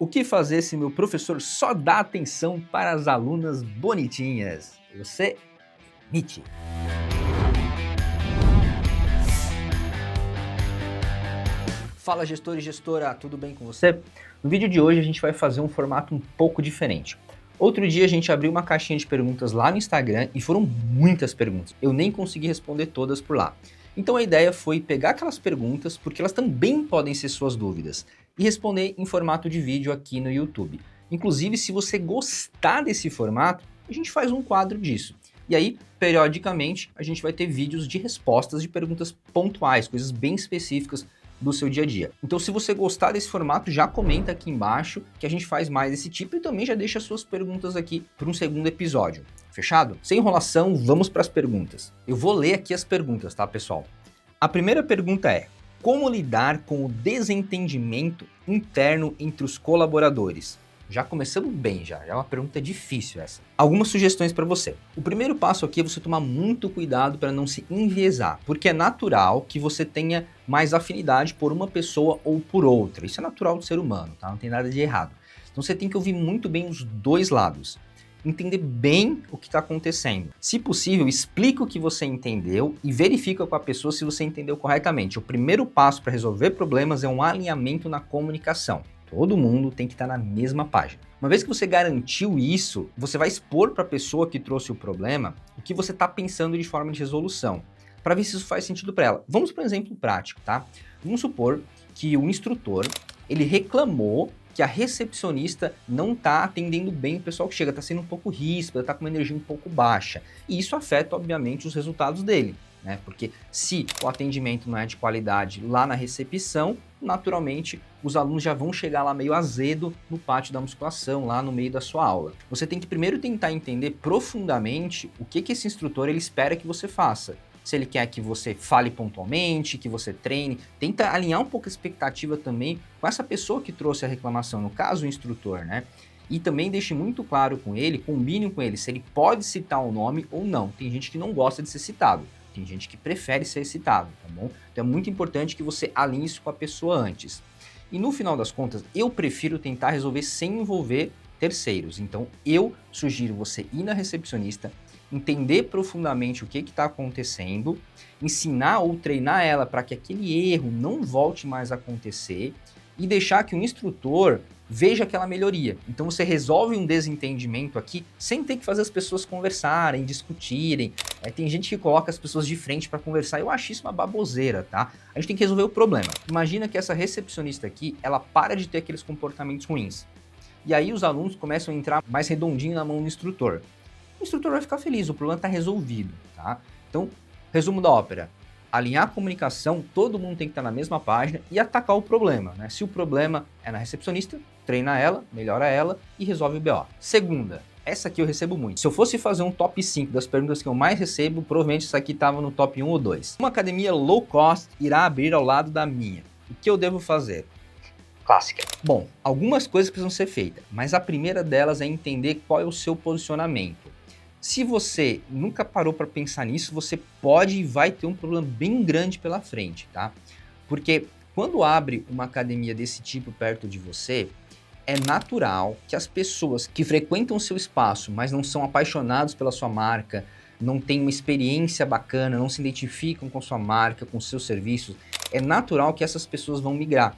O que fazer se meu professor só dá atenção para as alunas bonitinhas? Você emite. Fala gestor e gestora, tudo bem com você? No vídeo de hoje a gente vai fazer um formato um pouco diferente. Outro dia a gente abriu uma caixinha de perguntas lá no Instagram e foram muitas perguntas. Eu nem consegui responder todas por lá. Então a ideia foi pegar aquelas perguntas, porque elas também podem ser suas dúvidas, e responder em formato de vídeo aqui no YouTube. Inclusive, se você gostar desse formato, a gente faz um quadro disso. E aí, periodicamente, a gente vai ter vídeos de respostas de perguntas pontuais, coisas bem específicas do seu dia a dia. Então, se você gostar desse formato, já comenta aqui embaixo que a gente faz mais desse tipo e também já deixa suas perguntas aqui para um segundo episódio. Fechado? Sem enrolação, vamos para as perguntas. Eu vou ler aqui as perguntas, tá, pessoal? A primeira pergunta é: como lidar com o desentendimento interno entre os colaboradores? Já começamos bem, já é uma pergunta difícil essa. Algumas sugestões para você. O primeiro passo aqui é você tomar muito cuidado para não se enviesar, porque é natural que você tenha mais afinidade por uma pessoa ou por outra. Isso é natural do ser humano, tá? Não tem nada de errado. Então você tem que ouvir muito bem os dois lados. Entender bem o que está acontecendo. Se possível, explica o que você entendeu e verifica com a pessoa se você entendeu corretamente. O primeiro passo para resolver problemas é um alinhamento na comunicação. Todo mundo tem que estar na mesma página. Uma vez que você garantiu isso, você vai expor para a pessoa que trouxe o problema o que você está pensando de forma de resolução, para ver se isso faz sentido para ela. Vamos para um exemplo prático, tá? Vamos supor que o instrutor, ele reclamou que a recepcionista não está atendendo bem o pessoal que chega, está sendo um pouco ríspida, está com uma energia um pouco baixa. E isso afeta, obviamente, os resultados dele, né? Porque se o atendimento não é de qualidade lá na recepção, naturalmente os alunos já vão chegar lá meio azedo no pátio da musculação, lá no meio da sua aula. Você tem que primeiro tentar entender profundamente o que esse instrutor ele espera que você faça. Se ele quer que você fale pontualmente, que você treine, tenta alinhar um pouco a expectativa também com essa pessoa que trouxe a reclamação, no caso o instrutor, né? E também deixe muito claro com ele, combine com ele se ele pode citar o nome ou não. Tem gente que não gosta de ser citado, tem gente que prefere ser citado, tá bom? Então é muito importante que você alinhe isso com a pessoa antes. E no final das contas, eu prefiro tentar resolver sem envolver terceiros. Então eu sugiro você ir na recepcionista, entender profundamente o que está acontecendo, ensinar ou treinar ela para que aquele erro não volte mais a acontecer e deixar que o instrutor veja aquela melhoria. Então você resolve um desentendimento aqui sem ter que fazer as pessoas conversarem, discutirem. Tem gente que coloca as pessoas de frente para conversar. Eu acho isso uma baboseira, tá? A gente tem que resolver o problema. Imagina que essa recepcionista aqui, ela para de ter aqueles comportamentos ruins. E aí os alunos começam a entrar mais redondinho na mão do instrutor. O instrutor vai ficar feliz, o problema está resolvido, tá? Então, resumo da ópera: alinhar a comunicação, todo mundo tem que estar na mesma página e atacar o problema, né? Se o problema é na recepcionista, treina ela, melhora ela e resolve o BO. Segunda, essa aqui eu recebo muito. Se eu fosse fazer um top 5 das perguntas que eu mais recebo, provavelmente essa aqui estava no top 1 ou 2. Uma academia low cost irá abrir ao lado da minha. O que eu devo fazer? Clássica. Bom, algumas coisas precisam ser feitas, mas a primeira delas é entender qual é o seu posicionamento. Se você nunca parou para pensar nisso, você pode e vai ter um problema bem grande pela frente, tá? Porque quando abre uma academia desse tipo perto de você, é natural que as pessoas que frequentam o seu espaço, mas não são apaixonados pela sua marca, não têm uma experiência bacana, não se identificam com sua marca, com seus serviços, é natural que essas pessoas vão migrar.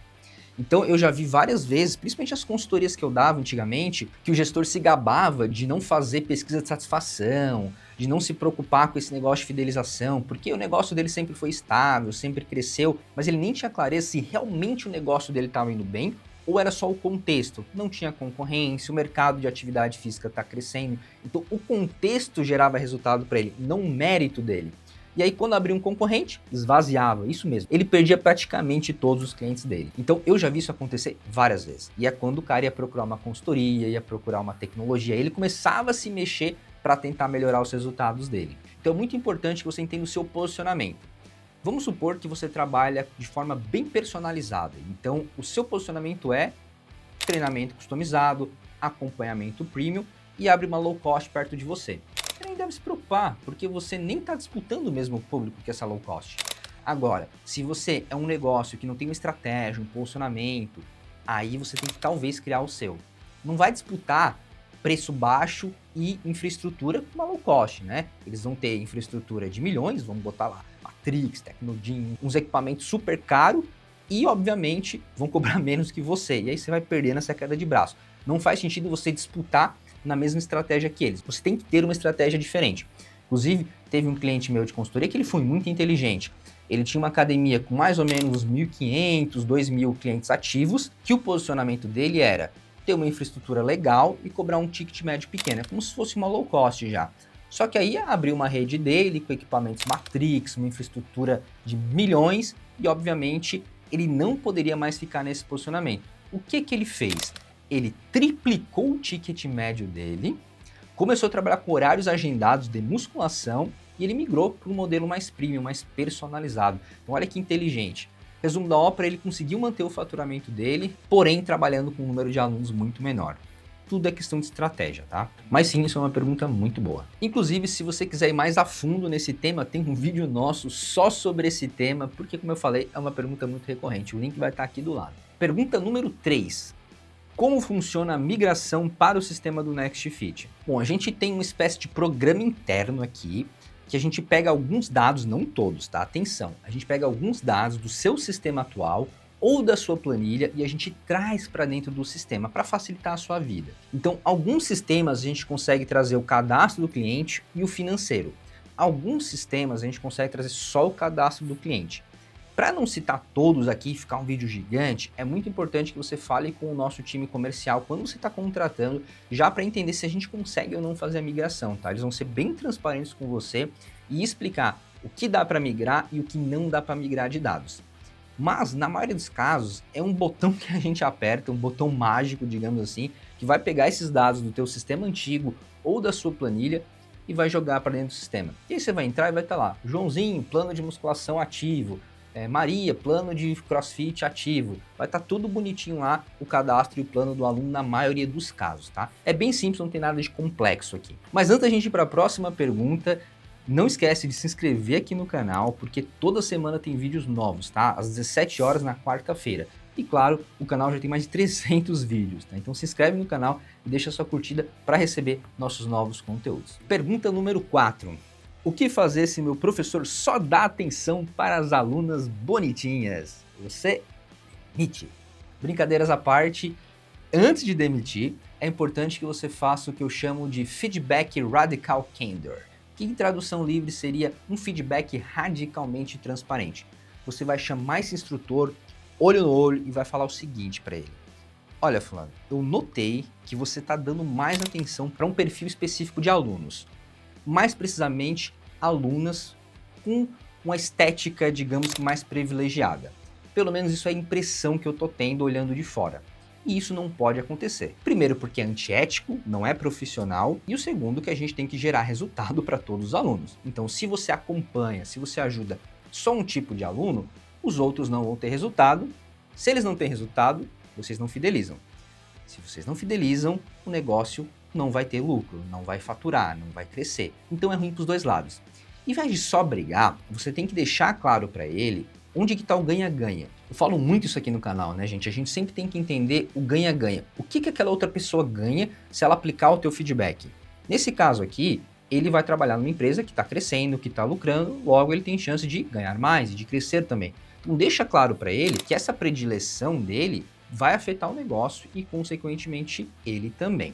Então eu já vi várias vezes, principalmente as consultorias que eu dava antigamente, que o gestor se gabava de não fazer pesquisa de satisfação, de não se preocupar com esse negócio de fidelização, porque o negócio dele sempre foi estável, sempre cresceu, mas ele nem tinha clareza se realmente o negócio dele estava indo bem ou era só o contexto. Não tinha concorrência, o mercado de atividade física está crescendo, então o contexto gerava resultado para ele, não o mérito dele. E aí quando abria um concorrente, esvaziava, isso mesmo. Ele perdia praticamente todos os clientes dele. Então eu já vi isso acontecer várias vezes. E é quando o cara ia procurar uma consultoria, ia procurar uma tecnologia, ele começava a se mexer para tentar melhorar os resultados dele. Então é muito importante que você entenda o seu posicionamento. Vamos supor que você trabalha de forma bem personalizada. Então o seu posicionamento é treinamento customizado, acompanhamento premium e abre uma low cost perto de você. Você nem deve se preocupar, porque você nem está disputando o mesmo público que essa low cost. Agora, se você é um negócio que não tem uma estratégia, um posicionamento, aí você tem que talvez criar o seu. Não vai disputar preço baixo e infraestrutura com uma low cost, né? Eles vão ter infraestrutura de milhões, vamos botar lá Matrix, Tecnodim, uns equipamentos super caros e, obviamente, vão cobrar menos que você. E aí você vai perder nessa queda de braço. Não faz sentido você disputar na mesma estratégia que eles. Você tem que ter uma estratégia diferente. Inclusive, teve um cliente meu de consultoria que ele foi muito inteligente. Ele tinha uma academia com mais ou menos 1.500, 2.000 clientes ativos, que o posicionamento dele era ter uma infraestrutura legal e cobrar um ticket médio pequeno. É como se fosse uma low cost já. Só que aí abriu uma rede dele com equipamentos Matrix, uma infraestrutura de milhões e, obviamente, ele não poderia mais ficar nesse posicionamento. O que ele fez? Ele triplicou o ticket médio dele, começou a trabalhar com horários agendados de musculação e ele migrou para um modelo mais premium, mais personalizado. Então olha que inteligente. Resumo da ópera, ele conseguiu manter o faturamento dele, porém trabalhando com um número de alunos muito menor. Tudo é questão de estratégia, tá? Mas sim, isso é uma pergunta muito boa. Inclusive, se você quiser ir mais a fundo nesse tema, tem um vídeo nosso só sobre esse tema, porque como eu falei, é uma pergunta muito recorrente. O link vai estar aqui do lado. Pergunta número 3. Como funciona a migração para o sistema do NextFit? Bom, a gente tem uma espécie de programa interno aqui, que a gente pega alguns dados, não todos, tá? Atenção, a gente pega alguns dados do seu sistema atual ou da sua planilha e a gente traz para dentro do sistema para facilitar a sua vida. Então, alguns sistemas a gente consegue trazer o cadastro do cliente e o financeiro. Alguns sistemas a gente consegue trazer só o cadastro do cliente. Para não citar todos aqui e ficar um vídeo gigante, é muito importante que você fale com o nosso time comercial quando você está contratando, já para entender se a gente consegue ou não fazer a migração, tá? Eles vão ser bem transparentes com você e explicar o que dá para migrar e o que não dá para migrar de dados. Mas, na maioria dos casos, é um botão que a gente aperta, um botão mágico, digamos assim, que vai pegar esses dados do teu sistema antigo ou da sua planilha e vai jogar para dentro do sistema. E aí você vai entrar e vai estar lá, Joãozinho, plano de musculação ativo, Maria, plano de CrossFit ativo. Vai estar tudo bonitinho lá, o cadastro e o plano do aluno na maioria dos casos, tá? É bem simples, não tem nada de complexo aqui. Mas antes da gente ir para a próxima pergunta, não esquece de se inscrever aqui no canal, porque toda semana tem vídeos novos, tá? Às 17 horas na quarta-feira. E claro, o canal já tem mais de 300 vídeos, tá? Então se inscreve no canal e deixa sua curtida para receber nossos novos conteúdos. Pergunta número 4. O que fazer se meu professor só dá atenção para as alunas bonitinhas? Você demite. Brincadeiras à parte, antes de demitir, é importante que você faça o que eu chamo de Feedback Radical Candor, que em tradução livre seria um feedback radicalmente transparente. Você vai chamar esse instrutor, olho no olho, e vai falar o seguinte para ele. Olha, fulano, eu notei que você está dando mais atenção para um perfil específico de alunos. Mais precisamente, alunas com uma estética, digamos que mais privilegiada. Pelo menos isso é a impressão que eu tô tendo olhando de fora. E isso não pode acontecer. Primeiro porque é antiético, não é profissional, e o segundo que a gente tem que gerar resultado para todos os alunos. Então se você acompanha, se você ajuda só um tipo de aluno, os outros não vão ter resultado. Se eles não têm resultado, vocês não fidelizam. Se vocês não fidelizam, o negócio não vai ter lucro, não vai faturar, não vai crescer. Então é ruim para os dois lados. Em vez de só brigar, você tem que deixar claro para ele onde que está o ganha-ganha. Eu falo muito isso aqui no canal, né, gente? A gente sempre tem que entender o ganha-ganha. O que aquela outra pessoa ganha se ela aplicar o teu feedback? Nesse caso aqui, ele vai trabalhar numa empresa que está crescendo, que está lucrando, logo ele tem chance de ganhar mais e de crescer também. Então deixa claro para ele que essa predileção dele vai afetar o negócio e, consequentemente, ele também.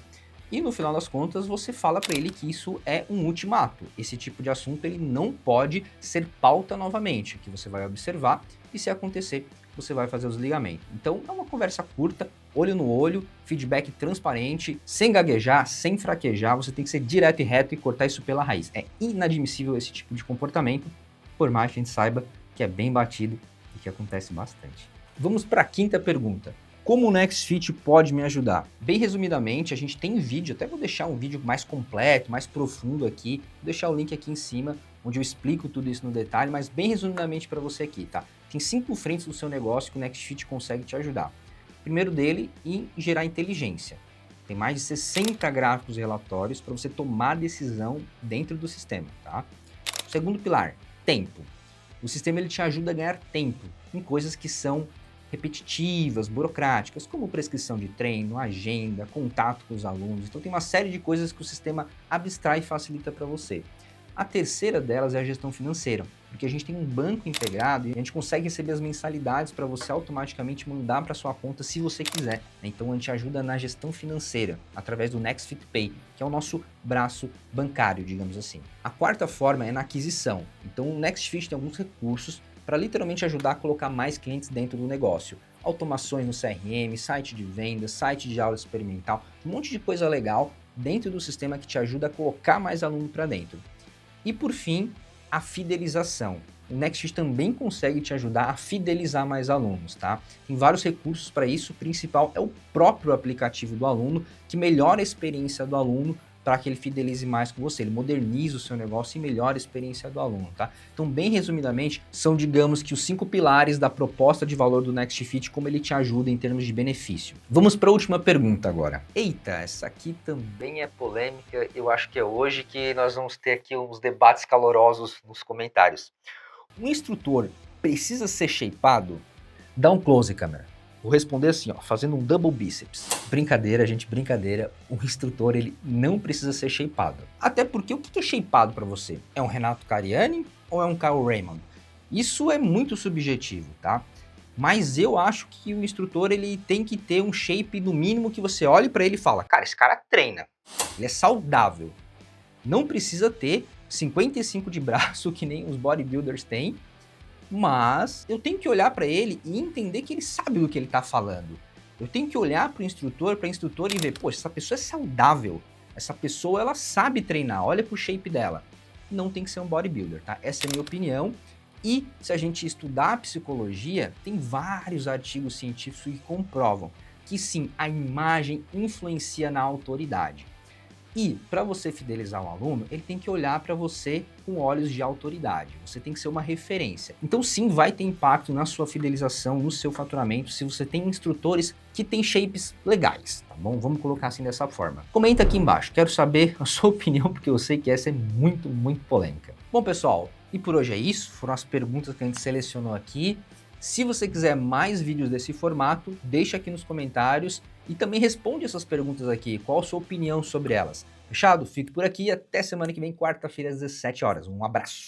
E no final das contas, você fala para ele que isso é um ultimato. Esse tipo de assunto ele não pode ser pauta novamente, que você vai observar e se acontecer, você vai fazer o desligamento. Então é uma conversa curta, olho no olho, feedback transparente, sem gaguejar, sem fraquejar, você tem que ser direto e reto e cortar isso pela raiz. É inadmissível esse tipo de comportamento, por mais que a gente saiba que é bem batido e que acontece bastante. Vamos para a quinta pergunta. Como o NextFit pode me ajudar? Bem resumidamente, a gente tem vídeo, até vou deixar um vídeo mais completo, mais profundo aqui, vou deixar o link aqui em cima, onde eu explico tudo isso no detalhe, mas bem resumidamente para você aqui, tá? Tem 5 frentes do seu negócio que o NextFit consegue te ajudar. O primeiro dele, em gerar inteligência. Tem mais de 60 gráficos e relatórios para você tomar decisão dentro do sistema, tá? O segundo pilar, tempo. O sistema ele te ajuda a ganhar tempo em coisas que são repetitivas, burocráticas, como prescrição de treino, agenda, contato com os alunos. Então tem uma série de coisas que o sistema abstrai e facilita para você. A terceira delas é a gestão financeira, porque a gente tem um banco integrado e a gente consegue receber as mensalidades para você automaticamente mandar para sua conta se você quiser. Então a gente ajuda na gestão financeira através do NextFit Pay, que é o nosso braço bancário, digamos assim. A quarta forma é na aquisição. Então o NextFit tem alguns recursos para literalmente ajudar a colocar mais clientes dentro do negócio. Automações no CRM, site de vendas, site de aula experimental, um monte de coisa legal dentro do sistema que te ajuda a colocar mais aluno para dentro. E por fim, a fidelização. O NextFit também consegue te ajudar a fidelizar mais alunos, tá? Tem vários recursos para isso, o principal é o próprio aplicativo do aluno, que melhora a experiência do aluno para que ele fidelize mais com você, ele moderniza o seu negócio e melhora a experiência do aluno, tá? Então, bem resumidamente, são, digamos que os 5 pilares da proposta de valor do NextFit, como ele te ajuda em termos de benefício. Vamos para a última pergunta agora. Eita, essa aqui também é polêmica, eu acho que é hoje que nós vamos ter aqui uns debates calorosos nos comentários. Um instrutor precisa ser shapeado? Dá um close, câmera. Vou responder assim, ó, fazendo um double bíceps. Brincadeira, gente, brincadeira. O instrutor, ele não precisa ser shapeado. Até porque o que é shapeado para você? É um Renato Cariani ou é um Kyle Raymond? Isso é muito subjetivo, tá? Mas eu acho que o instrutor, ele tem que ter um shape, no mínimo, que você olhe para ele e fala, cara, esse cara treina, ele é saudável. Não precisa ter 55 de braço, que nem os bodybuilders têm, mas eu tenho que olhar para ele e entender que ele sabe do que ele está falando. Eu tenho que olhar para o instrutor, e ver, pô, essa pessoa é saudável, essa pessoa ela sabe treinar, olha pro shape dela. Não tem que ser um bodybuilder, tá? Essa é a minha opinião. E se a gente estudar a psicologia, tem vários artigos científicos que comprovam que sim, a imagem influencia na autoridade. E para você fidelizar um aluno, ele tem que olhar para você com olhos de autoridade. Você tem que ser uma referência. Então sim, vai ter impacto na sua fidelização, no seu faturamento, se você tem instrutores que têm shapes legais, tá bom? Vamos colocar assim dessa forma. Comenta aqui embaixo, quero saber a sua opinião, porque eu sei que essa é muito, muito polêmica. Bom, pessoal, e por hoje é isso. Foram as perguntas que a gente selecionou aqui. Se você quiser mais vídeos desse formato, deixa aqui nos comentários e também responde essas perguntas aqui, qual a sua opinião sobre elas. Fechado? Fique por aqui e até semana que vem, quarta-feira às 17 horas. Um abraço!